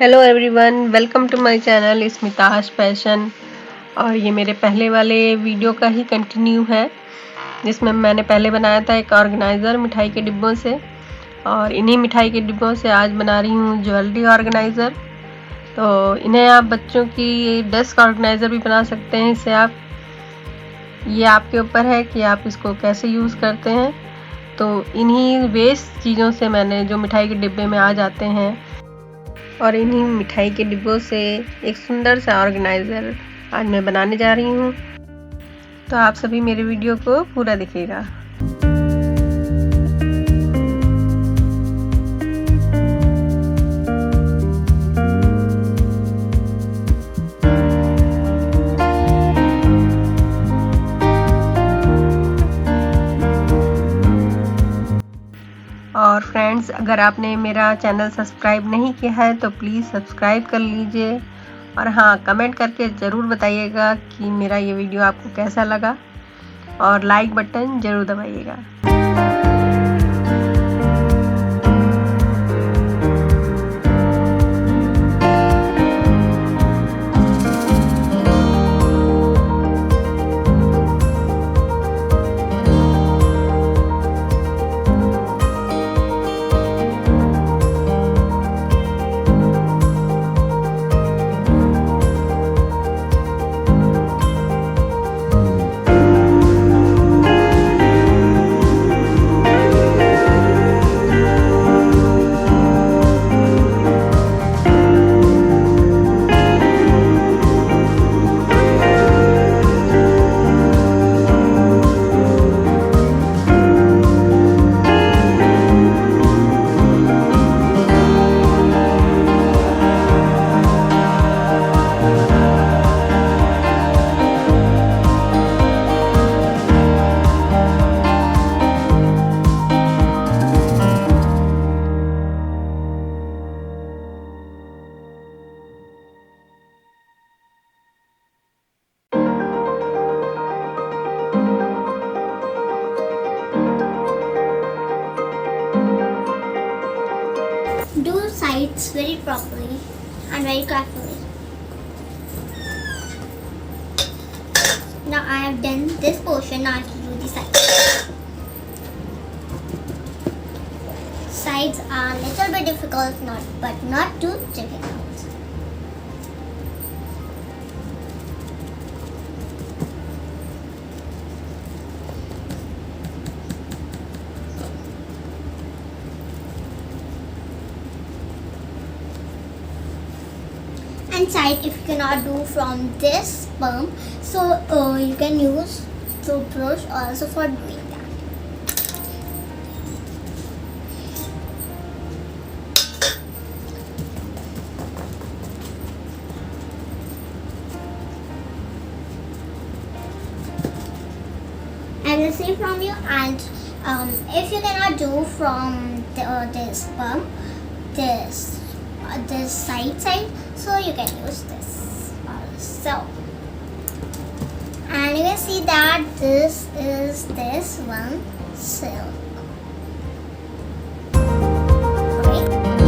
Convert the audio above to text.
Hello everyone, welcome to my channel Smita's fashion. और ये मेरे पहले वाले वीडियो का ही कंटिन्यू है, जिसमें मैंने पहले बनाया था एक ऑर्गेनाइज़र मिठाई के डिब्बों से। और इन्हीं मिठाई के डिब्बों से आज बना रही हूँ ज्वेलरी ऑर्गेनाइज़र। तो इन्हें आप बच्चों की डेस्क ऑर्गेनाइज़र भी बना सकते हैं। इससे ये आपके ऊपर है कि आप इसको कैसे यूज़ करते हैं। तो इन्हीं वेस्ट चीज़ों से मैंने जो मिठाई के डिब्बे में आ जाते हैं, और इन्हीं मिठाई के डिब्बों से एक सुंदर सा ऑर्गेनाइज़र आज मैं बनाने जा रही हूँ। तो आप सभी मेरे वीडियो को पूरा देखिएगा। और फ्रेंड्स, अगर आपने मेरा चैनल सब्सक्राइब नहीं किया है तो प्लीज़ सब्सक्राइब कर लीजिए। और हाँ, कमेंट करके ज़रूर बताइएगा कि मेरा ये वीडियो आपको कैसा लगा, और लाइक बटन ज़रूर दबाइएगा। Do sides very properly and very carefully. Now I have done this portion, now I have to do the sides. Sides are a little bit difficult, but not too difficult. And side, if you cannot do from this pump, so you can use toothbrush also for doing that. I will see from you, and if you cannot do from this pump, this side, so you can use this also. And you can see that this is this one silk. Right?